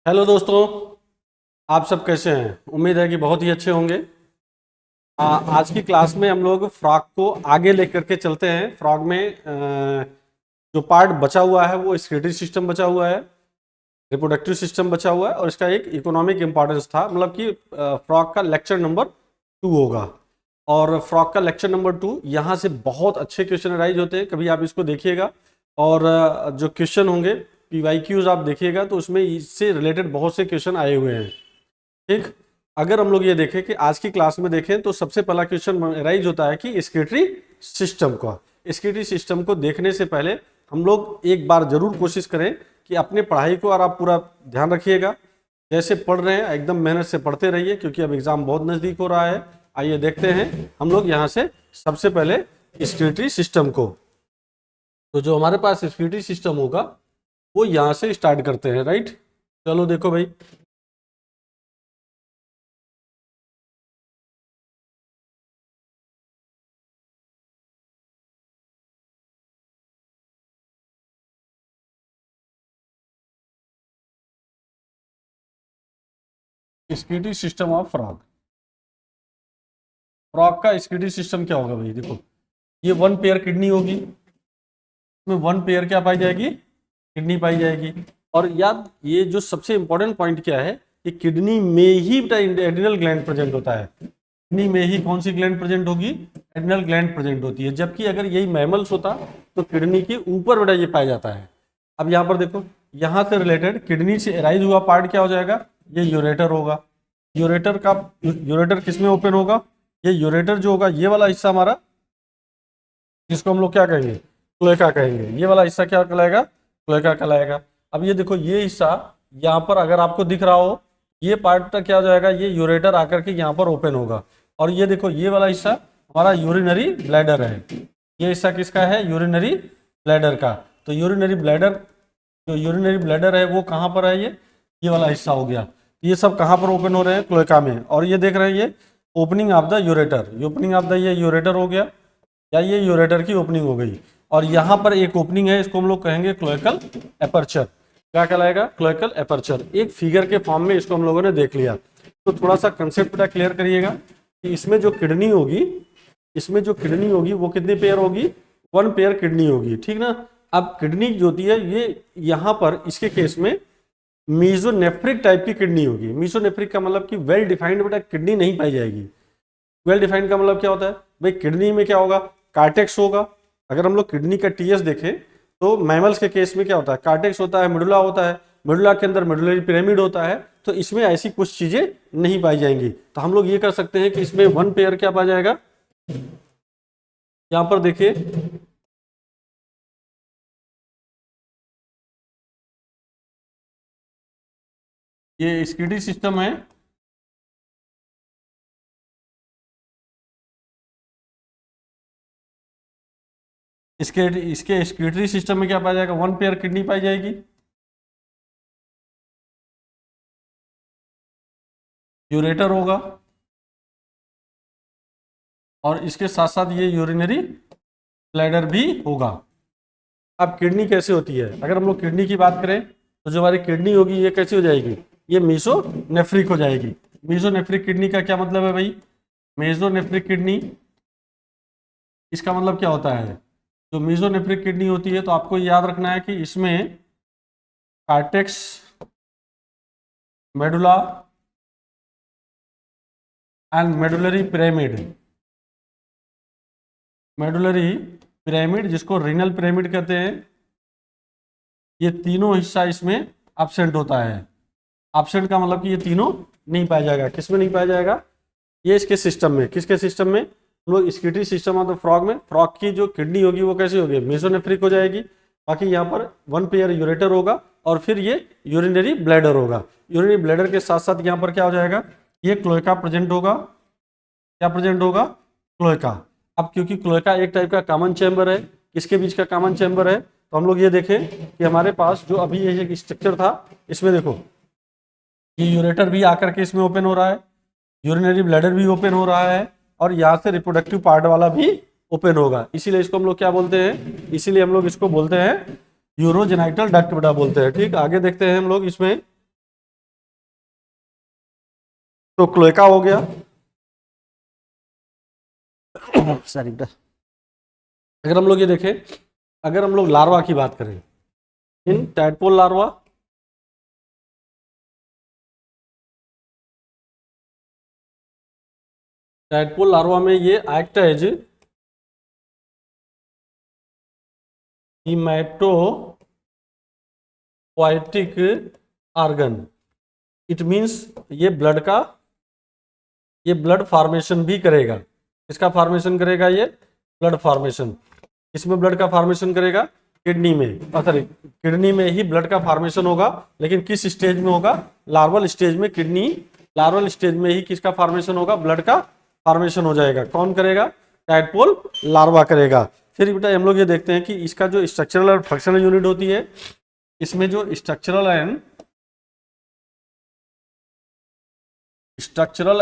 Hello दोस्तों। आप सब कैसे हैं? उम्मीद है कि बहुत ही अच्छे होंगे। आज की क्लास में हम लोग फ्रॉग को आगे लेकर के चलते हैं। फ्रॉग में जो पार्ट बचा हुआ है वो एक्सक्रीटरी सिस्टम बचा हुआ है, रिप्रोडक्टिव सिस्टम बचा हुआ है और इसका एक इकोनॉमिक इंपॉर्टेंस था। मतलब कि फ्रॉग का लेक्चर नंबर 2 होगा। और फ्रॉग का लेक्चर नंबर 2 यहाँ से बहुत अच्छे क्वेश्चन अराइज होते हैं, कभी आप इसको देखिएगा। और जो क्वेश्चन होंगे PYQs आप देखिएगा तो उसमें इससे रिलेटेड बहुत से क्वेश्चन आए हुए हैं। ठीक, अगर हम लोग ये देखें कि आज की क्लास में देखें तो सबसे पहला क्वेश्चन राइज होता है कि स्केटरी सिस्टम का। स्केटरी सिस्टम को देखने से पहले हम लोग एक बार जरूर कोशिश करें कि अपने पढ़ाई को और आप पूरा ध्यान रखिएगा। जैसे पढ़ रहे हैं एकदम मेहनत से पढ़ते रहिए, क्योंकि अब एग्जाम बहुत नज़दीक हो रहा है। आइए देखते हैं हम लोग यहाँ से सबसे पहले स्केटरी सिस्टम को। तो जो हमारे पास स्केटरी सिस्टम होगा वो यहाँ से स्टार्ट करते हैं। राइट, चलो देखो भाई। स्केटरी सिस्टम ऑफ फ्रॉग। फ्रॉग का स्केटरी सिस्टम क्या होगा भाई? देखो, ये वन पेयर किडनी होगी, इसमें वन पेयर क्या पाई जाएगी? किडनी पाई जाएगी। और याद, ये जो सबसे इंपॉर्टेंट पॉइंट क्या है कि किडनी में ही बेटा एड्रिनल ग्लैंड प्रेजेंट होता है। किडनी में ही कौन सी ग्लैंड प्रेजेंट होगी? एड्रिनल ग्लैंड प्रेजेंट होती है। जबकि अगर यही मैमल्स होता तो किडनी के ऊपर बेटा ये पाया जाता है। अब यहाँ पर देखो, यहाँ से रिलेटेड किडनी से एराइज हुआ पार्ट क्या हो जाएगा? ये यूरेटर होगा। यूरेटर का यूरेटर किस में ओपन होगा? ये यूरेटर जो होगा, ये वाला हिस्सा हमारा, जिसको हम लोग क्या कहेंगे? क्लोएका कहेंगे। ये वाला हिस्सा क्या कहलाएगा? क्लोएका कहलाएगा। अब ये देखो, ये हिस्सा यहाँ पर अगर आपको दिख रहा हो, ये पार्ट का क्या हो जाएगा? ये यूरेटर आकर के यहाँ पर ओपन होगा। और ये देखो, ये वाला हिस्सा हमारा यूरिनरी ब्लैडर है। ये हिस्सा किसका है? यूरिनरी ब्लैडर का। तो यूरिनरी ब्लैडर, जो यूरिनरी ब्लैडर है वो कहाँ पर है? ये वाला हिस्सा हो गया। ये सब कहाँ पर ओपन हो रहे हैं? क्लोएका में। और ये देख रहे हैं, ये opening of the ureter, opening of the, ये यूरेटर हो गया या ये यूरेटर की ओपनिंग हो गई। और यहाँ पर एक ओपनिंग है, इसको हम लोग कहेंगे क्लोएकल एपर्चर। क्या कहलाएगा? Cloacal aperture. एक फिगर के फॉर्म में इसको हम लोगों ने देख लिया। तो थोड़ा सा कंसेप्ट बेटा क्लियर करिएगा कि इसमें जो किडनी होगी, वो कितनी पेयर होगी? वन पेयर किडनी होगी। ठीक ना। अब किडनी जो होती है, ये यहाँ पर इसके केस में मीजोनेफ्रिक टाइप की किडनी होगी। मीजोनेफ्रिक का मतलब कि वेल डिफाइंड बेटा किडनी नहीं पाई जाएगी। वेल डिफाइंड का मतलब क्या होता है भाई? किडनी में क्या होगा? कार्टेक्स होगा। अगर हम लोग किडनी का टीएस देखें तो मैमल्स के केस में क्या होता है? कार्टेक्स होता है, मेडुला होता है, मेडुला के अंदर मेडुलरी पिरामिड होता है। तो इसमें ऐसी कुछ चीजें नहीं पाई जाएंगी। तो हम लोग ये कर सकते हैं कि इसमें वन पेयर क्या पाया जाएगा? यहां पर देखिए, ये स्किडी सिस्टम है। इसके इसके स्किडरी सिस्टम में क्या पाया जाएगा? वन पेयर किडनी पाई जाएगी, यूरेटर होगा, और इसके साथ साथ ये यूरिनरी ब्लैडर भी होगा। अब किडनी कैसे होती है? अगर हम लोग किडनी की बात करें तो जो हमारी किडनी होगी ये कैसी हो जाएगी? ये मीसोनेफ्रिक हो जाएगी। मीसोनेफ्रिक किडनी का क्या मतलब है भाई? मेसोनेफ्रिक किडनी, इसका मतलब क्या होता है? जो मीजोनेफ्रिक किडनी होती है तो आपको याद रखना है कि इसमें cortex, medulla and medullary pyramid, जिसको रीनल पिरामिड कहते हैं, ये तीनों हिस्सा इसमें एब्सेंट होता है। एब्सेंट का मतलब कि ये तीनों नहीं पाया जाएगा। किसमें नहीं पाया जाएगा? ये इसके सिस्टम में। किसके सिस्टम में? हम लोग स्किटरी सिस्टम ऑफ द फ्रॉग में फ्रॉग की जो किडनी होगी वो कैसी होगी? मेसोनेफ्रिक हो जाएगी। बाकी यहाँ पर वन पेयर यूरेटर होगा और फिर ये यूरिनरी ब्लैडर होगा। यूरिनरी ब्लैडर के साथ साथ यहाँ पर क्या हो जाएगा? ये क्लोएका प्रेजेंट होगा। क्या प्रेजेंट होगा? क्लोएका। अब क्योंकि क्लोएका एक टाइप का कॉमन चैम्बर है, किसके बीच का कॉमन चैम्बर है? तो हम लोग ये देखें कि हमारे पास जो अभी ये एक स्ट्रक्चर था, इसमें देखो ये यूरेटर भी आकर के इसमें ओपन हो रहा है, यूरिनरी ब्लैडर भी ओपन हो रहा है, और यहाँ से रिप्रोडक्टिव पार्ट वाला भी ओपन होगा। इसीलिए इसको हम लोग क्या बोलते हैं? इसीलिए हम लोग इसको बोलते हैं यूरोजेनाइटल डक्ट बेटा बोलते हैं। ठीक, आगे देखते हैं हम लोग इसमें तो क्लोएका हो गया। सॉरी बेटा। अगर हम लोग ये देखें, अगर हम लोग लार्वा की बात करें, इन टैडपोल लार्वा, टैडपोल लार्वा में ये act as haematopoietic organ. It means ये ब्लड फॉर्मेशन भी करेगा। किसका फॉर्मेशन करेगा? ये ब्लड फॉर्मेशन। इसमें ब्लड का फॉर्मेशन करेगा? किडनी में, सॉरी किडनी में ही ब्लड का फॉर्मेशन होगा। लेकिन किस स्टेज में होगा? लार्वल स्टेज में। किडनी लार्वल स्टेज में ही किसका फॉर्मेशन होगा? ब्लड का फॉर्मेशन हो जाएगा। कौन करेगा? टैडपोल लार्वा करेगा। फिर बेटा हम लोग ये देखते हैं कि इसका जो स्ट्रक्चरल और फंक्शनल यूनिट होती है, इसमें जो स्ट्रक्चरल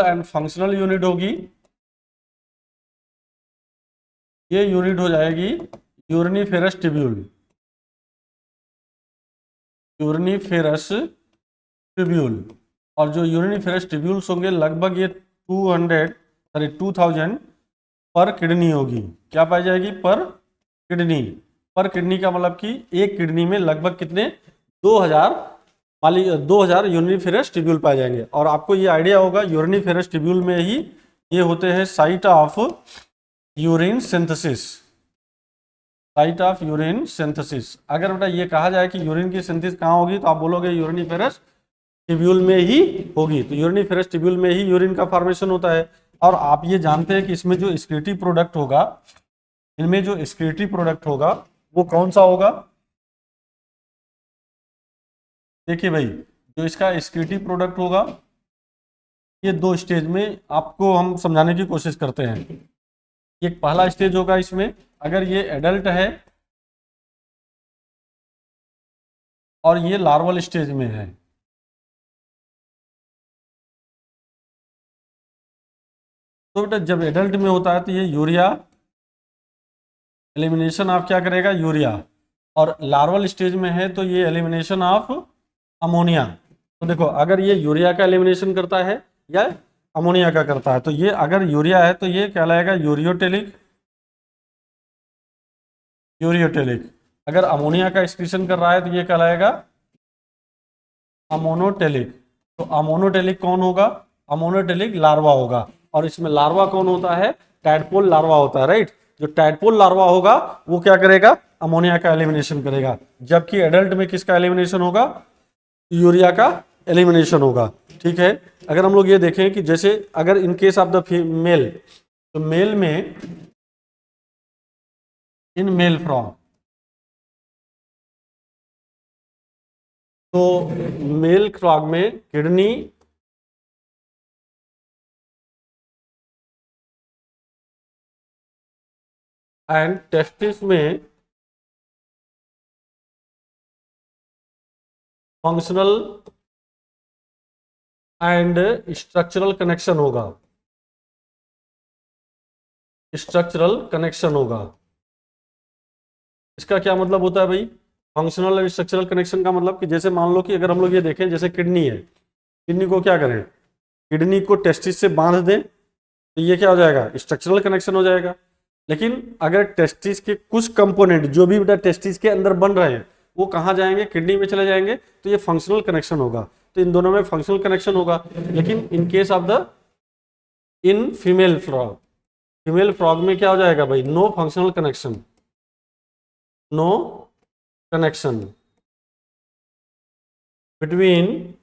एंड फंक्शनल यूनिट होगी, ये यूनिट हो जाएगी यूरिनिफेरस ट्यूब्यूल। Uriniferous tubule. और जो यूरिनिफेरस ट्यूब्यूल्स होंगे लगभग ये 2000 पर किडनी होगी। क्या पाई जाएगी? पर किडनी। पर किडनी का मतलब कि एक किडनी में लगभग कितने? 2000 यूरिनिफेरस ट्यूब्यूल पाए जाएंगे। और आपको ये आइडिया होगा यूरिनिफेरस ट्यूब्यूल में ही ये होते हैं site of urine synthesis. Site of urine synthesis. अगर बेटा ये कहा जाए कि यूरिन की सिंथेसिस कहाँ होगी, तो आप बोलोगे यूरिनिफेरस ट्यूब्यूल में ही होगी। तो यूरिनिफेरस ट्यूब्यूल में ही यूरिन का फॉर्मेशन होता है। और आप ये जानते हैं कि इसमें जो एक्सक्रीटरी प्रोडक्ट होगा, इनमें जो एक्सक्रीटरी प्रोडक्ट होगा वो कौन सा होगा? देखिए भाई, जो इसका एक्सक्रीटरी प्रोडक्ट होगा, ये दो स्टेज में आपको हम समझाने की कोशिश करते हैं। एक पहला स्टेज होगा इसमें, अगर ये एडल्ट है और ये लार्वल स्टेज में है, तो बेटा जब एडल्ट में होता है तो ये यूरिया एलिमिनेशन ऑफ क्या करेगा? यूरिया। और लार्वल स्टेज में है तो ये एलिमिनेशन ऑफ अमोनिया। तो देखो, अगर ये यूरिया का एलिमिनेशन करता है या अमोनिया का करता है, तो ये अगर यूरिया है तो ये कहलाएगा यूरियोटेलिक। यूरियोटेलिक। अगर अमोनिया का एक्सक्रीशन कर रहा है तो ये कहलाएगा अमोनोटेलिक। तो अमोनोटेलिक कौन होगा? अमोनोटेलिक लार्वा होगा। और इसमें लार्वा कौन होता है? टैडपोल लार्वा होता है, राइट। जो टैडपोल लार्वा होगा वो क्या करेगा? अमोनिया का एलिमिनेशन करेगा। जबकि एडल्ट में किसका एलिमिनेशन होगा? यूरिया का एलिमिनेशन होगा। ठीक है। अगर हम लोग ये देखें कि जैसे अगर in case of the male, तो मेल में, इन मेल फ्रॉम, तो मेल फ्रॉग में किडनी एंड टेस्टिस में फंक्शनल एंड स्ट्रक्चरल कनेक्शन होगा। स्ट्रक्चरल कनेक्शन होगा। इसका क्या मतलब होता है भाई? फंक्शनल एंड स्ट्रक्चरल कनेक्शन का मतलब कि जैसे मान लो कि अगर हम लोग ये देखें, जैसे किडनी है, किडनी को क्या करें? किडनी को टेस्टिस से बांध दें तो ये क्या हो जाएगा? स्ट्रक्चरल कनेक्शन हो जाएगा। लेकिन अगर टेस्टिस के कुछ कंपोनेंट जो भी बेटा टेस्टिस के अंदर बन रहे हैं वो कहाँ जाएंगे? किडनी में चले जाएंगे, तो ये फंक्शनल कनेक्शन होगा। तो इन दोनों में फंक्शनल कनेक्शन होगा। लेकिन in case of the in female frog, female frog में क्या हो जाएगा भाई? No functional connection. No connection between,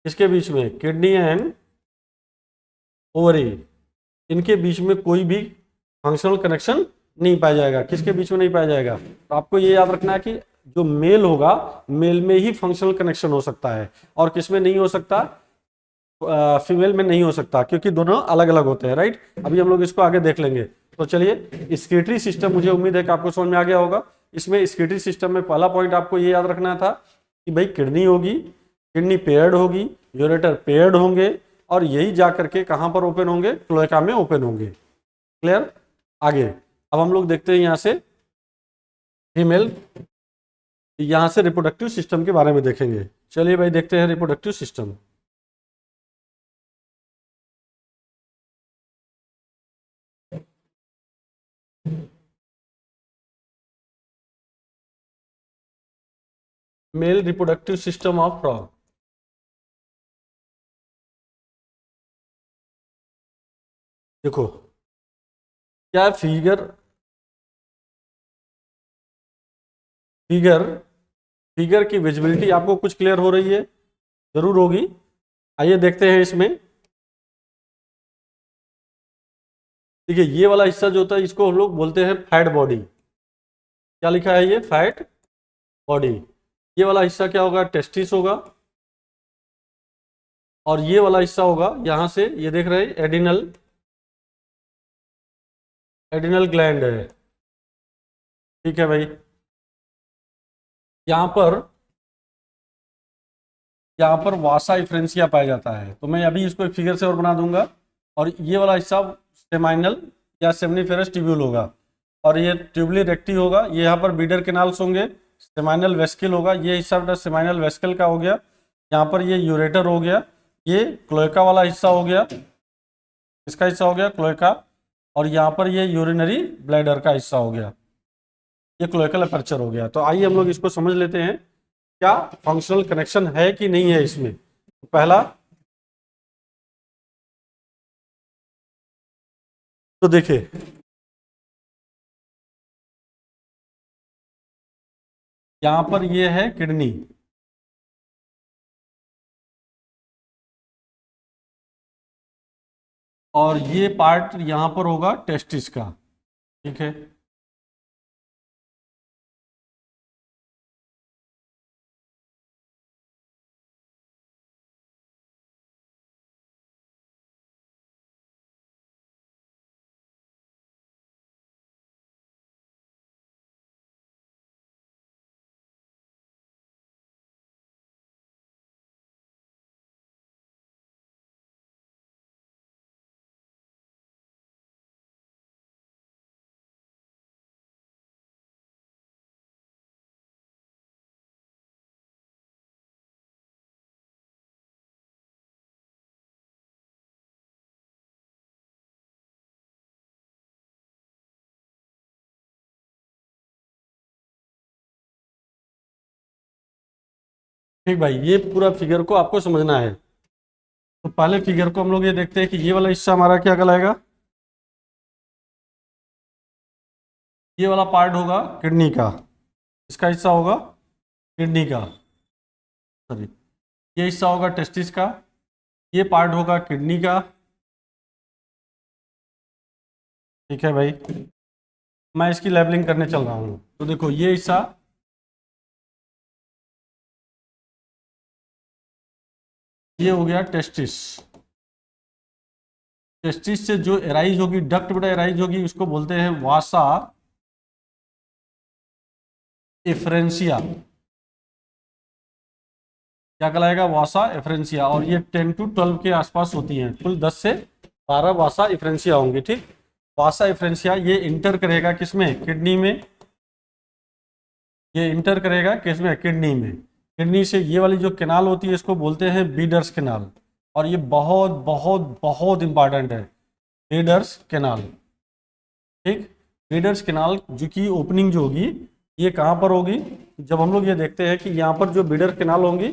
इसके बीच में, किडनी एंड ओवरी, इनके बीच में कोई भी फंक्शनल कनेक्शन नहीं पाया जाएगा। किसके बीच में नहीं पाया जाएगा? तो आपको ये याद रखना है कि जो मेल होगा, मेल में ही फंक्शनल कनेक्शन हो सकता है, और किसमें नहीं हो सकता? फीमेल में नहीं हो सकता, क्योंकि दोनों अलग अलग होते हैं, राइट। अभी हम लोग इसको आगे देख लेंगे। तो चलिए, एक्सक्रीटरी सिस्टम, मुझे उम्मीद है कि आपको समझ में आ गया होगा। इसमें एक्सक्रीटरी सिस्टम में पहला पॉइंट आपको ये याद रखना था कि भाई किडनी होगी, किडनी पेयर्ड होगी, यूरेटर पेयर्ड होंगे, और यही जा करके कहाँ पर ओपन होंगे? क्लोएका में ओपन होंगे। क्लियर? आगे अब हम लोग देखते हैं यहाँ से फीमेल, यहाँ से रिप्रोडक्टिव सिस्टम के बारे में देखेंगे। चलिए भाई देखते हैं reproductive system. Male reproductive system of frog. देखो क्या फिगर फिगर फिगर की विजिबिलिटी आपको कुछ क्लियर हो रही है? जरूर होगी। आइए देखते हैं इसमें। देखिए ये वाला हिस्सा जो होता है इसको हम लोग बोलते हैं फैट बॉडी। क्या लिखा है ये? Fat body. ये वाला हिस्सा क्या होगा? टेस्टिस होगा। और ये वाला हिस्सा होगा यहां से, ये देख रहे हैं एडिनल, एडिनल ग्लैंड है। ठीक है भाई। यहां पर वासा इफ्रेंसिया पाया जाता है। तो मैं अभी इसको एक फिगर से और बना दूंगा। और ये वाला हिस्सा सेमाइनल या सेमनीफेरस ट्यूब्यूल होगा। और ये ट्यूबली रेक्टी होगा। ये यहाँ पर बीडर केनाल्स होंगे। सेमाइनल वेस्किल होगा। ये हिस्सा बेटा सेमाइनल वेस्किल का हो गया। यहाँ पर ये यूरेटर हो गया। ये क्लोएका वाला हिस्सा हो गया। इसका हिस्सा हो गया क्लोएका। और यहाँ पर ये यूरिनरी ब्लैडर का हिस्सा हो गया। ये क्लोएकल अपर्चर हो गया। तो आइए हम लोग इसको समझ लेते हैं, क्या फंक्शनल कनेक्शन है कि नहीं है इसमें। पहला तो देखिए, यहां पर ये है किडनी। और ये पार्ट यहां पर होगा टेस्टिस का। ठीक है। ठीक भाई, ये पूरा फिगर को आपको समझना है। तो पहले फिगर को हम लोग ये देखते हैं कि ये वाला हिस्सा हमारा क्या कहलाएगा। ये वाला पार्ट होगा किडनी का। इसका हिस्सा होगा किडनी का, सॉरी, ये हिस्सा होगा टेस्टिस का। ये पार्ट होगा किडनी का। ठीक है भाई। मैं इसकी लेबलिंग करने चल रहा हूँ। तो देखो ये हिस्सा, ये हो गया टेस्टिस। टेस्टिस से जो एराइज होगी, डक्ट बेटा एराइज होगी, उसको बोलते हैं वासा एफरेंसिया। क्या कहलाएगा? वासा एफरेंसिया। और ये 10 to 12 के आसपास होती हैं। कुल 10 से 12 वासा एफरेंसिया होंगी। ठीक। वासा एफरेंसिया ये इंटर करेगा किसमें? किडनी में। ये इंटर करेगा किसमें? किडनी में। किडनी से ये वाली जो केनाल होती है इसको बोलते हैं बीडर्स केनाल। और ये बहुत बहुत बहुत इंपॉर्टेंट है, बीडर्स केनाल। ठीक। बीडर्स केनाल जो की ओपनिंग जो होगी ये कहाँ पर होगी? जब हम लोग ये देखते हैं कि यहाँ पर जो बीडर केनाल होंगी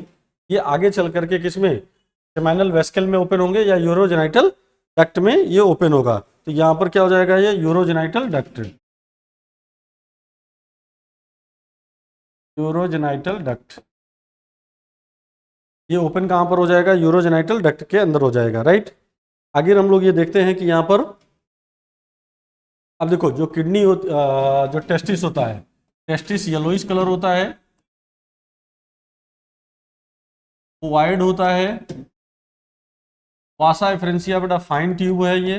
ये आगे चल करके किसमें? सेमाइनल वेस्कल में ओपन होंगे या यूरोजेनाइटल डक्ट में ये ओपन होगा। तो यहाँ पर क्या हो जाएगा? ये यूरोजेनाइटल डक्ट। यूरोजेनाइटल डक्ट ये ओपन कहाँ पर हो जाएगा? यूरोजेनाइटल डक्ट के अंदर हो जाएगा। राइट। आगे हम लोग ये देखते हैं कि यहाँ पर, अब देखो जो किडनी जो टेस्टिस होता है, टेस्टिस येलोइश कलर होता है, वाइड होता है। वासा एफरेंसिया बेटा फाइन ट्यूब है ये।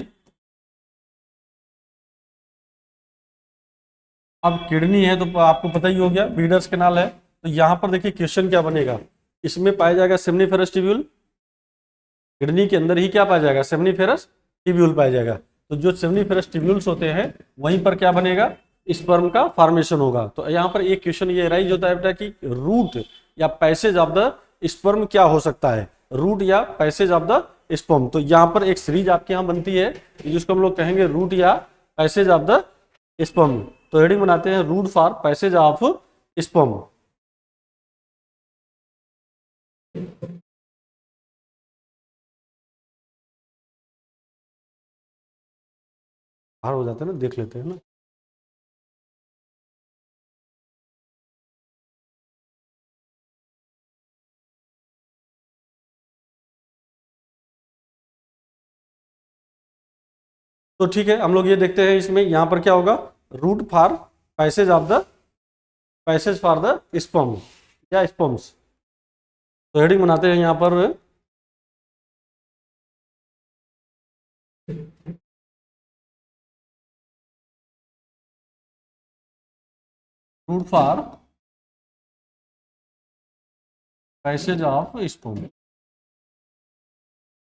अब किडनी है तो आपको पता ही हो गया बीडर्स केनाल है। तो यहाँ पर देखिए क्वेश्चन क्या बनेगा। इसमें पाया जाएगा सेमनीफेरस ट्यूब्यूल। किडनी के अंदर ही क्या पाया जाएगा? सेमनीफेरस ट्यूब्यूल पाया जाएगा। तो जो सेमनीफेरस ट्यूब्यूल्स होते हैं वहीं पर क्या बनेगा? स्पर्म का फॉर्मेशन होगा। तो यहाँ पर एक क्वेश्चन ये राइज होता है बेटा कि रूट या पैसेज ऑफ द स्पर्म क्या हो सकता है? रूट या पैसेज ऑफ द स्पर्म। तो यहाँ पर एक सीरीज आपके यहाँ बनती है जिसको हम लोग कहेंगे रूट या पैसेज ऑफ द स्पर्म। तो हेडिंग बनाते हैं route for passage of sperm. बाहर हो जाते हैं ना, देख लेते हैं ना। तो ठीक है, हम लोग ये देखते हैं इसमें यहाँ पर क्या होगा, route for passage of the passage for the sperm या स्पर्म्स। तो हेडिंग बनाते हैं यहाँ पर, route for passage of sperm.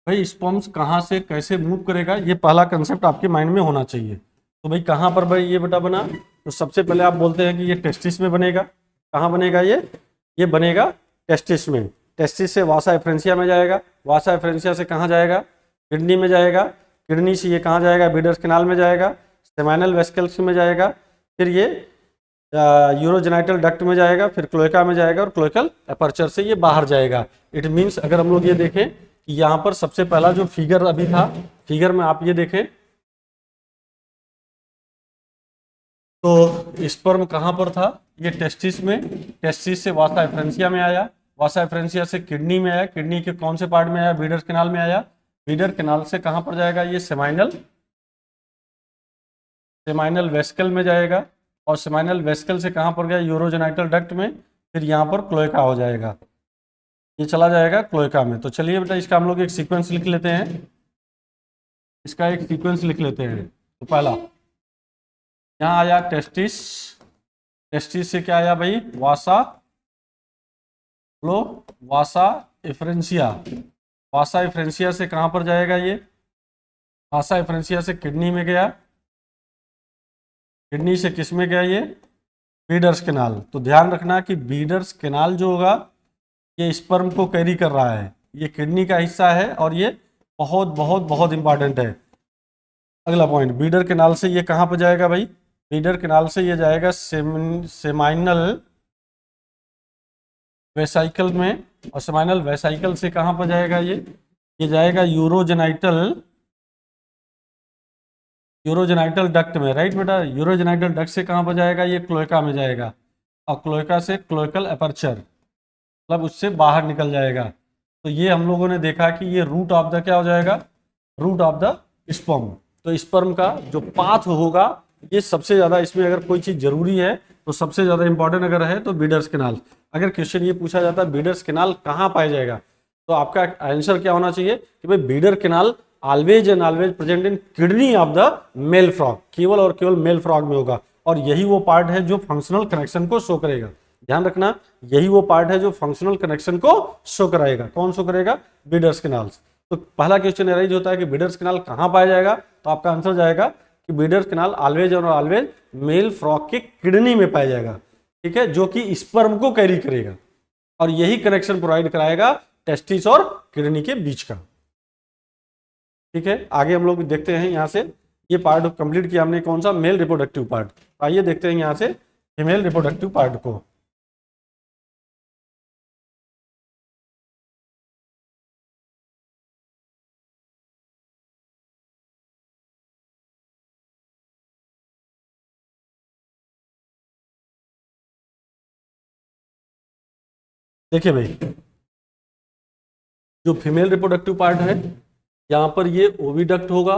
भाई स्पर्म्स कहाँ से कैसे मूव करेगा, ये पहला कंसेप्ट आपके माइंड में होना चाहिए। तो भाई कहाँ पर भाई ये बेटा बना, तो सबसे पहले आप बोलते हैं कि ये टेस्टिस में बनेगा। कहाँ बनेगा ये बनेगा टेस्टिस में। टेस्टिस से वासा एफ्रेंसिया में जाएगा, वासा एफ्रेंसिया से कहाँ जाएगा, किडनी में जाएगा, किडनी से ये कहाँ जाएगा, बीडर्स कैनाल में जाएगा, सेमाइनल वेसिकल्स में जाएगा, फिर ये यूरोजेनाइटल डक्ट में जाएगा, फिर क्लोएका में जाएगा और क्लोएकल एपर्चर से ये बाहर जाएगा। इट मीन्स अगर हम लोग ये देखें कि यहाँ पर सबसे पहला जो फिगर अभी था, फिगर में आप ये देखें तो स्पर्म कहाँ पर था, ये टेस्टिस में, टेस्टिस से वासा एफ्रेंसिया में आया, वासा एफ्रेंसिया से किडनी में आया, किडनी के कौन से पार्ट में आया, बीडर कैनाल में आया, बीडर कैनाल से कहाँ पर जाएगा, ये सेमाइनल सेमाइनल वेसिकल में जाएगा, और सेमाइनल वेसिकल से कहाँ पर गया, यूरोजेनाइटल डक्ट में, फिर यहाँ पर क्लोएका हो जाएगा, ये चला जाएगा क्लोएका में। तो चलिए बेटा इसका हम लोग एक सीक्वेंस लिख लेते हैं, इसका एक सीक्वेंस लिख लेते हैं। तो पहला यहाँ आया टेस्टिस, टेस्टिस से क्या आया भाई, वासा लो, वासा एफ्रेंसिया, वासा एफ्रेंसिया से कहाँ पर जाएगा ये, वासा एफ्रेंसिया से किडनी में गया, किडनी से किस में गया ये, बीडर्स कैनाल। तो ध्यान रखना कि बीडर्स कैनाल जो होगा ये स्पर्म को कैरी कर रहा है, ये किडनी का हिस्सा है और ये बहुत बहुत बहुत इंपॉर्टेंट है। अगला पॉइंट, बीडर कैनाल से ये कहाँ पर जाएगा भाई, बीडर कैनाल से ये जाएगा सेमाइनल वेसाइकल में, और सेमाइनल वेसाइकल से कहाँ पर जाएगा ये जाएगा यूरोजेनाइटल डक्ट में, राइट बेटा। यूरोजेनाइटल डक्ट से कहाँ पर जाएगा, ये क्लोएका में जाएगा, और क्लोएका से क्लोएकल एपर्चर, मतलब उससे बाहर निकल जाएगा। तो ये हम लोगों ने देखा कि ये रूट ऑफ द क्या हो जाएगा, रूट ऑफ द स्पर्म। तो स्पर्म का जो पाथ होगा, ये सबसे ज़्यादा इसमें अगर कोई चीज़ जरूरी है तो सबसे ज़्यादा इंपॉर्टेंट अगर है तो बीडर्स कैनाल। अगर क्वेश्चन ये पूछा जाता है बीडर्स कैनाल कहाँ पाया जाएगा, तो आपका आंसर क्या होना चाहिए कि भाई Bidder canal always and always present in kidney of the male frog, केवल और केवल मेल फ्रॉग में होगा। और यही वो पार्ट है जो फंक्शनल कनेक्शन को शो करेगा। ध्यान रखना, यही वो पार्ट है जो फंक्शनल कनेक्शन को शो कराएगा। कौन शो करेगा, बीडर्स कैनाल्स। तो पहला क्वेश्चन एराइज होता है कि बीडर्स कैनाल कहाँ पाया जाएगा, तो आपका आंसर जाएगा कि बीडर्स कैनाल ऑलवेज और ऑलवेज मेल फ्रॉग के किडनी में पाया जाएगा, ठीक है, जो कि स्पर्म को कैरी करेगा और यही कनेक्शन प्रोवाइड कराएगा टेस्टिस और किडनी के बीच का। ठीक है, आगे हम लोग देखते हैं यहाँ से, ये पार्ट कंप्लीट किया हमने, कौन सा, मेल रिप्रोडक्टिव पार्ट। आइए देखते हैं यहाँ से फीमेल रिप्रोडक्टिव पार्ट को। देखिए भाई, जो फीमेल रिप्रोडक्टिव पार्ट है, यहाँ पर ये ओविडक्ट होगा,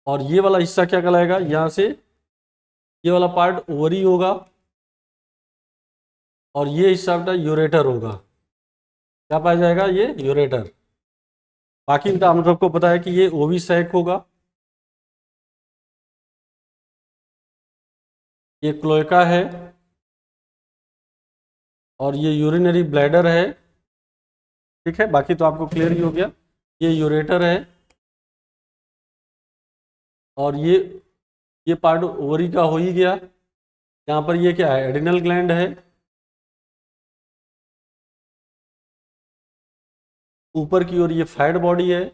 और ये वाला हिस्सा क्या कहलाएगा, यहाँ से ये वाला पार्ट ओवरी होगा, और ये हिस्सा बेटा यूरेटर होगा। क्या पाया जाएगा, ये यूरेटर। बाकी बेटा हम सबको पता है कि ये ओवी सैक होगा, ये क्लोएका है, और ये यूरिनरी ब्लैडर है। ठीक है, बाकी तो आपको क्लियर ही हो गया। ये यूरेटर है, और ये पार्ट ओवरी का हो ही गया। यहाँ पर ये क्या है, एडिनल ग्लैंड है, ऊपर की ओर ये फैट बॉडी है,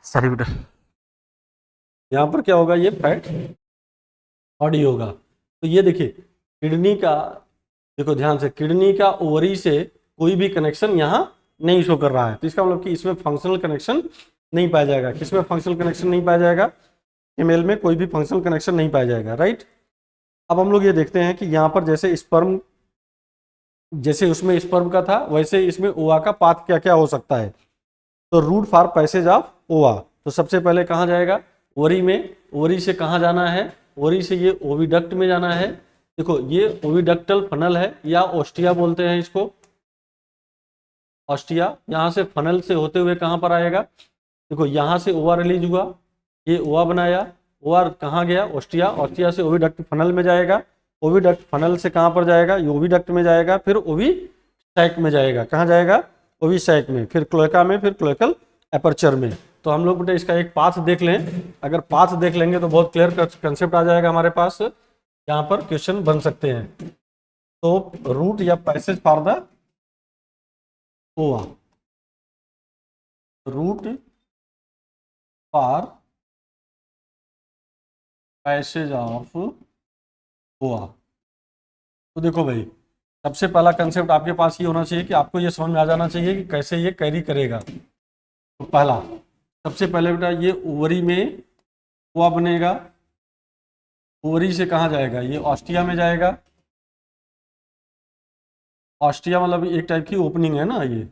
सॉरी बेटा, यहाँ पर क्या होगा, ये फैट बॉडी होगा। तो ये देखिए किडनी का, देखो ध्यान से, किडनी का ओवरी से कोई भी कनेक्शन यहाँ नहीं शो कर रहा है, तो इसका मतलब कि इसमें फंक्शनल कनेक्शन नहीं पाया जाएगा। किसमें फंक्शनल कनेक्शन नहीं पाया जाएगा, फीमेल में कोई भी फंक्शनल कनेक्शन नहीं पाया जाएगा, राइट। अब हम लोग ये देखते हैं कि यहाँ पर जैसे स्पर्म, जैसे उसमें स्पर्म का था वैसे इसमें ओवा का पाथ क्या क्या हो सकता है। तो root for passage of ova, तो सबसे पहले कहाँ जाएगा, ओवरी में। ओवरी से कहाँ जाना है, ओवरी से ये ओविडक्ट में जाना है। देखो ये ओविडक्टल फनल है या ऑस्टिया बोलते हैं इसको, ऑस्टिया। यहाँ से फनल से होते हुए कहाँ पर आएगा, देखो यहाँ से ओवा रिलीज हुआ, ये ओवा बनाया, ओवा कहाँ गया, ऑस्टिया, ऑस्टिया से ओविडक्ट फनल में जाएगा, ओविडक्ट फनल से कहाँ पर जाएगा, ये ओविडक्ट में जाएगा, फिर ओवी सैक में जाएगा, कहाँ जाएगा, ओवी सैक में, फिर क्लोएका में, फिर क्लोएकल एपर्चर में। तो हम लोग बेटा इसका एक पाथ देख लें, अगर पाथ देख लेंगे तो बहुत क्लियर कंसेप्ट आ जाएगा हमारे पास, यहाँ पर क्वेश्चन बन सकते हैं। तो रूट या passage for the ova, route for passage of ova. तो देखो भाई सबसे पहला कंसेप्ट आपके पास ये होना चाहिए कि आपको ये समझ में आ जाना चाहिए कि कैसे ये कैरी करेगा। तो पहला, सबसे पहले बेटा ये ओवरी में ओवा बनेगा, ओवरी से कहाँ जाएगा, ये ऑस्टिया में जाएगा। ऑस्टिया मतलब एक टाइप की ओपनिंग है ना, ये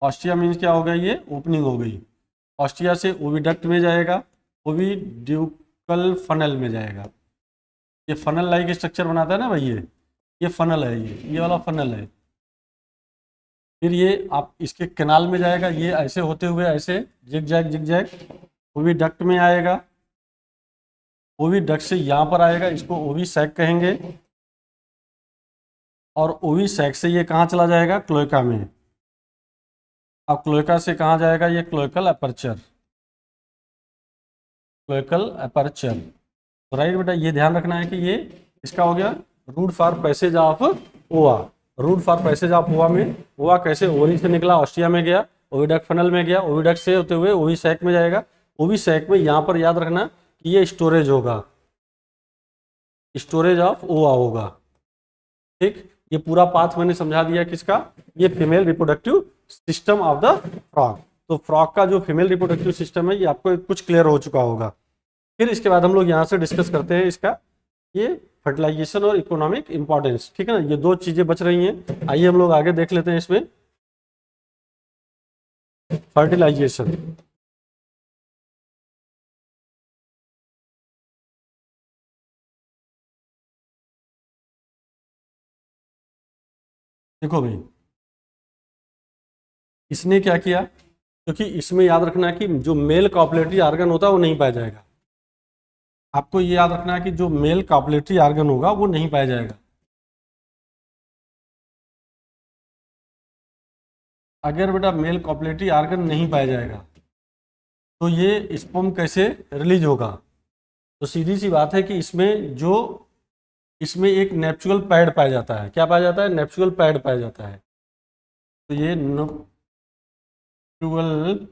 ऑस्टिया मीन्स क्या हो गया, ये ओपनिंग हो गई। ऑस्टिया से ओविडक्ट में जाएगा, ओविड्यूकल फनल में जाएगा। ये फनल लाइक स्ट्रक्चर बनाता है ना भाई, ये फनल है, ये वाला फनल है। फिर ये आप इसके कैनाल में जाएगा, ये ऐसे होते हुए ऐसे जिग जैग ओविडक्ट में आएगा, ओविडक्ट से यहाँ पर आएगा, इसको ओवी सैक कहेंगे, और ओवी सैक से ये कहाँ चला जाएगा, क्लोएका में। अब क्लोएका से कहाँ जाएगा, ये क्लोएकल एपर्चर, क्लोएकल एपर्चर। तो राइट बेटा ये ध्यान रखना है कि ये इसका हो गया route for passage of ova. Route for passage of ova में ओवा कैसे ओवरी से निकला, ऑस्टिया में गया, ओविडक्ट फनल में गया, ओविडक्ट से होते हुए ओवी सैक में जाएगा। ओवी सैक में यहाँ पर याद रखना कि ये स्टोरेज होगा, स्टोरेज ऑफ ओवा होगा, ठीक। ये पूरा पाथ मैंने समझा दिया किसका, ये female reproductive system of the frog. तो फ्रॉग का जो फीमेल रिप्रोडक्टिव सिस्टम है ये आपको कुछ क्लियर हो चुका होगा। फिर इसके बाद हम लोग यहाँ से डिस्कस करते हैं इसका ये फर्टिलाइजेशन और इकोनॉमिक इंपॉर्टेंस, ठीक है ना। ये दो चीजें बच रही हैं, आइए हम लोग आगे देख लेते हैं इसमें। फर्टिलाइजेशन, देखो भाई इसने क्या किया, क्योंकि इसमें याद रखना है कि जो मेल कॉपुलेटरी ऑर्गन होता है वो नहीं पाया जाएगा। आपको ये याद रखना है कि जो मेल कॉपुलेटरी ऑर्गन होगा वो नहीं पाया जाएगा। अगर बेटा मेल कॉपुलेटरी ऑर्गन नहीं पाया जाएगा तो ये स्पर्म कैसे रिलीज होगा। तो सीधी सी बात है कि इसमें एक नेप्चुरल पैड पाया जाता है। क्या पाया जाता है, नेप्चुरल पैड पाया जाता है। तो ये नेप्चुरल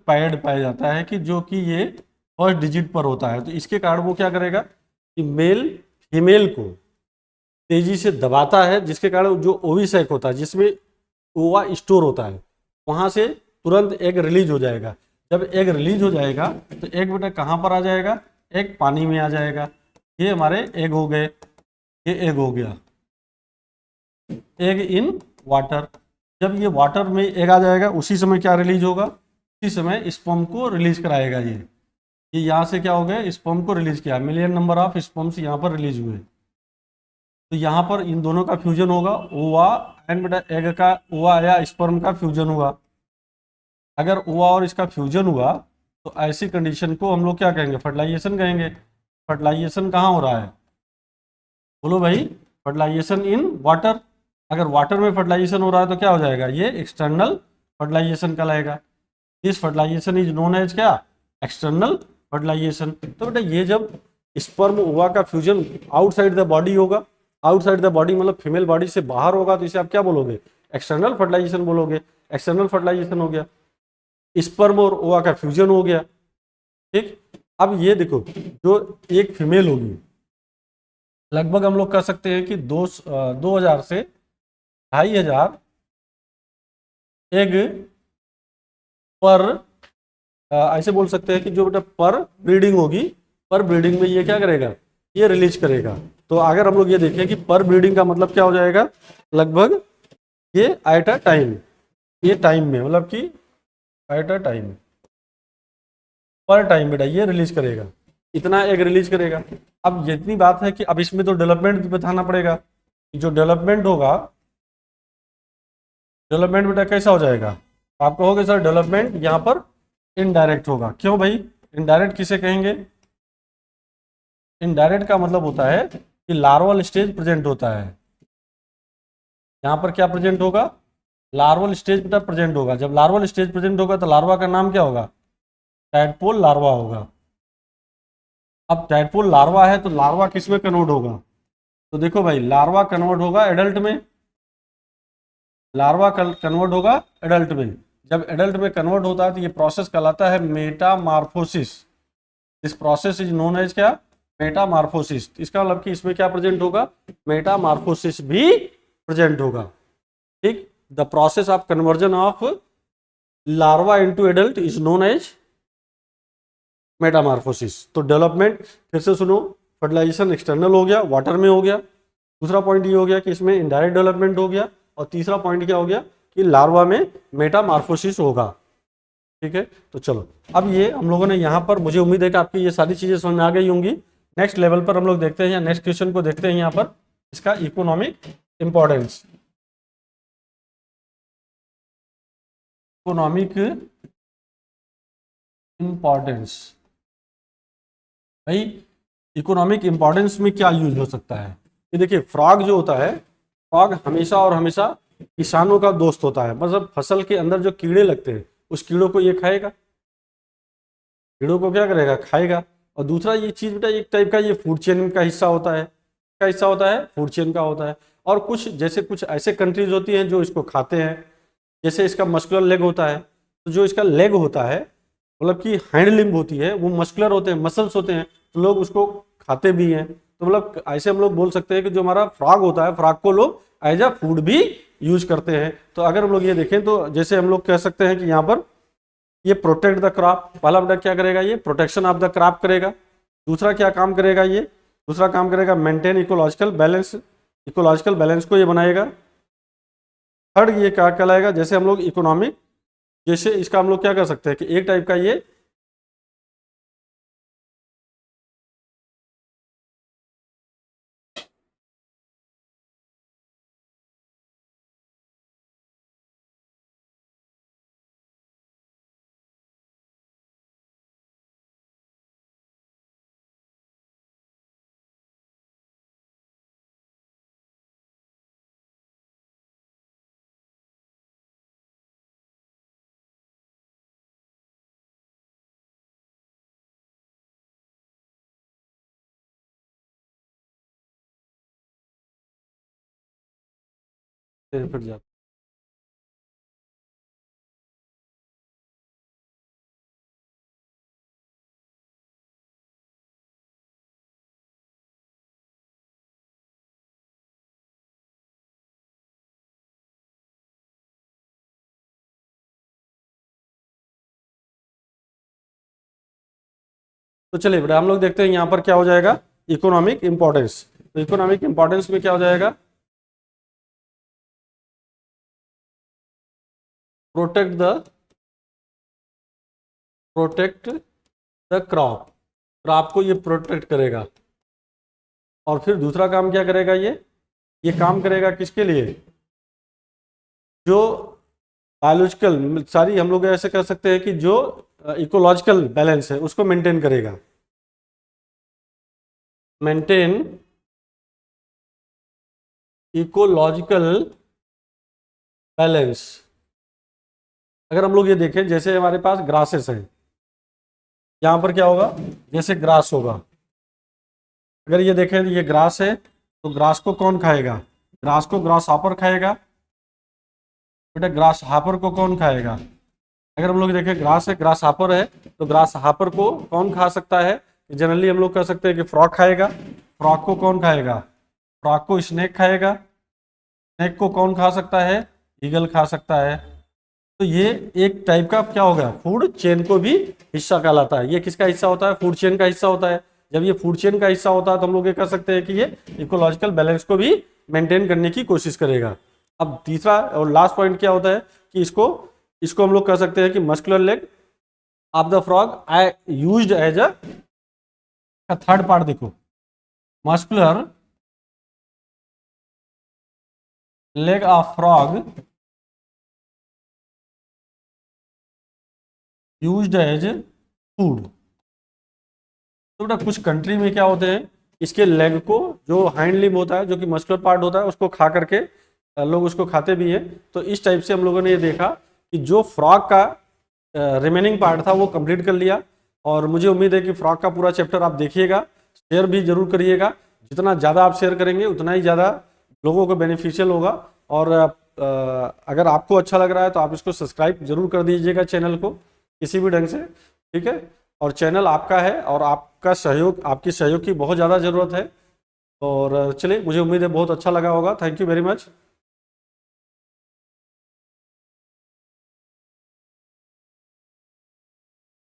पैड पाया जाता है कि जो कि ये फर्स्ट डिजिट पर होता है। तो इसके कारण वो क्या करेगा कि मेल फीमेल को तेजी से दबाता है, जिसके कारण जो ओविसैक होता है जिसमें ओवा स्टोर होता है वहां से तुरंत एग रिलीज हो जाएगा। जब एग रिलीज हो जाएगा तो एग बेटा कहाँ पर आ जाएगा, एग पानी में आ जाएगा। ये हमारे एग हो गए, ये एग हो गया, एग इन वाटर। जब ये वाटर में एग आ जाएगा उसी समय क्या रिलीज होगा, उसी समय स्पर्म को रिलीज कराएगा। ये यहाँ से क्या हो गया, स्पर्म को रिलीज किया, मिलियन नंबर ऑफ स्पर्म्स यहाँ पर रिलीज हुए। तो यहाँ पर इन दोनों का फ्यूजन होगा, ओवा एंड बेटा एग का, ओवा या स्पर्म का फ्यूजन हुआ। अगर ओवा और इसका फ्यूजन हुआ तो ऐसी कंडीशन को हम लोग क्या कहेंगे, फर्टिलाइजेशन कहेंगे। फर्टिलाइजेशन कहाँ हो रहा है, बोलो भाई, फर्टिलाइजेशन इन वाटर। अगर वाटर में फर्टिलाइजेशन हो रहा है तो क्या हो जाएगा, ये एक्सटर्नल फर्टिलाइजेशन कहलाएगा। This fertilisation is known as क्या, एक्सटर्नल फर्टिलाइजेशन। तो बेटा ये जब स्पर्म ओवा का फ्यूजन आउटसाइड द बॉडी होगा, आउटसाइड द बॉडी मतलब फीमेल बॉडी से बाहर होगा, तो इसे आप क्या बोलोगे, एक्सटर्नल फर्टिलाइजेशन बोलोगे। एक्सटर्नल फर्टिलाइजेशन हो गया, स्पर्म और ओवा का फ्यूजन हो गया, ठीक। अब ये देखो, जो एक फीमेल होगी, लगभग हम लोग कह सकते हैं कि 2000 से 2500 एग पर, ऐसे बोल सकते हैं कि जो बेटा पर ब्रीडिंग होगी, पर ब्रीडिंग में ये क्या करेगा, ये रिलीज करेगा। तो अगर हम लोग ये देखें कि पर ब्रीडिंग का मतलब क्या हो जाएगा, लगभग ये एट अ टाइम, ये टाइम में, मतलब कि एट अ टाइम, पर टाइम बेटा ये रिलीज करेगा, इतना एग रिलीज करेगा। अब जितनी बात है कि अब इसमें तो डेवलपमेंट बताना पड़ेगा, जो डेवलपमेंट होगा, डेवलपमेंट बेटा कैसा हो जाएगा, आप कहोगे सर डेवलपमेंट यहाँ पर इनडायरेक्ट होगा। क्यों भाई, इनडायरेक्ट किसे कहेंगे, इनडायरेक्ट का मतलब होता है कि लार्वल स्टेज प्रेजेंट होता है। यहाँ पर क्या प्रेजेंट होगा, लार्वल स्टेज बेटा प्रेजेंट होगा। जब लार्वल स्टेज प्रेजेंट होगा तो लार्वा का नाम क्या होगा, टैडपोल लार्वा होगा। अब टैडपोल लार्वा है तो लार्वा किस में कन्वर्ट होगा, तो देखो भाई लार्वा कन्वर्ट होगा एडल्ट में, लार्वा कन्वर्ट होगा एडल्ट में। जब एडल्ट में कन्वर्ट होता है तो ये प्रोसेस कहलाता है metamorphosis. This process is known as क्या, मेटामार्फोसिस। इसका मतलब कि इसमें क्या प्रेजेंट होगा, मेटामार्फोसिस भी प्रेजेंट होगा। ठीक, the process of conversion of larva into adult is known as metamorphosis. तो डेवलपमेंट फिर से सुनो, फर्टिलाइजेशन एक्सटर्नल हो गया, वाटर में हो गया। दूसरा पॉइंट ये हो गया कि इसमें इनडायरेक्ट डेवलपमेंट हो गया। और तीसरा पॉइंट क्या हो गया कि लार्वा में मेटामार्फोसिस होगा। ठीक है, तो चलो अब ये हम लोगों ने यहाँ पर, मुझे उम्मीद है कि आपकी ये सारी चीजें समझ में आ गई होंगी। नेक्स्ट लेवल पर हम लोग देखते हैं, नेक्स्ट क्वेश्चन को देखते हैं यहाँ पर, इसका इकोनॉमिक इंपॉर्टेंस। इकोनॉमिक इंपॉर्टेंस, भाई इकोनॉमिक इंपॉर्टेंस में क्या यूज हो सकता है। ये देखिए, फ्रॉग जो होता है, फ्रॉग हमेशा और हमेशा किसानों का दोस्त होता है। मतलब फसल के अंदर जो कीड़े लगते हैं उस कीड़ों को ये खाएगा, कीड़ों को क्या करेगा, खाएगा। और दूसरा ये चीज बेटा एक टाइप का ये फूड चेन का हिस्सा होता है, क्या हिस्सा होता है, फूड चेन का होता है। और कुछ जैसे कुछ ऐसे कंट्रीज होती हैं जो इसको खाते हैं, जैसे इसका मस्कुलर लेग होता है, तो जो इसका लेग होता है, मतलब कि हैंड लिम्ब होती है, वो मस्कुलर होते हैं, मसल्स होते हैं, तो लोग उसको खाते भी हैं। तो मतलब ऐसे हम लोग बोल सकते हैं कि जो हमारा फ्रॉग होता है, फ्रॉग को लोग एज अ फूड भी यूज करते हैं। तो अगर हम लोग ये देखें तो जैसे हम लोग कह सकते हैं कि यहाँ पर ये प्रोटेक्ट द क्रॉप, पहला बेटा क्या करेगा, ये प्रोटेक्शन ऑफ द क्रॉप करेगा। दूसरा क्या काम करेगा, ये दूसरा काम करेगा maintain ecological balance, ecological balance को ये बनाएगा। थर्ड ये क्या कहलाएगा, जैसे हम लोग इकोनॉमिक, जैसे इसका हम लोग क्या कर सकते हैं कि एक टाइप का ये फिर जाता। तो चलिए बेटा हम लोग देखते हैं यहाँ पर क्या हो जाएगा, इकोनॉमिक इंपॉर्टेंस। तो इकोनॉमिक इंपॉर्टेंस में क्या हो जाएगा, protect the, protect the crop, crop को ये प्रोटेक्ट करेगा। और फिर दूसरा काम क्या करेगा, ये काम करेगा किसके लिए, जो बायोलॉजिकल, सारी हम लोग ऐसे कह सकते हैं कि जो इकोलॉजिकल बैलेंस है उसको मेंटेन करेगा, मेंटेन इकोलॉजिकल बैलेंस। अगर हम लोग ये देखें, जैसे हमारे पास ग्रासेस हैं, यहाँ पर क्या होगा, जैसे ग्रास होगा, अगर ये देखें ये ग्रास है तो ग्रास को कौन खाएगा, ग्रास को ग्रास हॉपर खाएगा। बेटा ग्रास हॉपर को कौन खाएगा, अगर हम लोग देखें ग्रास है, ग्रास हापर है, तो ग्रास हापर को कौन खा सकता है? जनरली हम लोग कह सकते हैं कि फ्रॉग खाएगा। फ्रॉग को कौन खाएगा? फ्रॉग को स्नेक खाएगा। स्नेक को कौन खा सकता है? ईगल खा सकता है। तो ये एक टाइप का क्या होगा? फूड चेन को भी हिस्सा कहलाता है। ये किसका हिस्सा होता है? फूड चेन का हिस्सा होता है। जब ये फूड चेन का हिस्सा होता है तो हम लोग ये कह सकते हैं कि ये इकोलॉजिकल बैलेंस को भी मेंटेन करने की कोशिश करेगा। अब तीसरा और लास्ट पॉइंट क्या होता है कि इसको इसको हम लोग कह सकते हैं कि muscular leg of the frog I used as a third part. देखो, muscular leg of frog used as food. तो बेटा कुछ कंट्री में क्या होते हैं, इसके लेग को, जो हाइंड लिम्ब होता है, जो कि मस्कुलर पार्ट होता है, उसको खा करके लोग उसको खाते भी हैं। तो इस टाइप से हम लोगों ने ये देखा कि जो फ्रॉग का रिमेनिंग पार्ट था वो कंप्लीट कर लिया। और मुझे उम्मीद है कि फ्रॉग का पूरा चैप्टर आप देखिएगा, शेयर भी जरूर करिएगा। जितना ज़्यादा आप शेयर करेंगे उतना ही ज़्यादा लोगों को बेनिफिशियल होगा। और अगर आपको अच्छा लग रहा है तो आप इसको सब्सक्राइब जरूर कर दीजिएगा चैनल को किसी भी ढंग से, ठीक है। और चैनल आपका है और आपका सहयोग, आपकी सहयोग की बहुत ज़्यादा ज़रूरत है। और चलिए, मुझे उम्मीद है बहुत अच्छा लगा होगा। Thank you very much.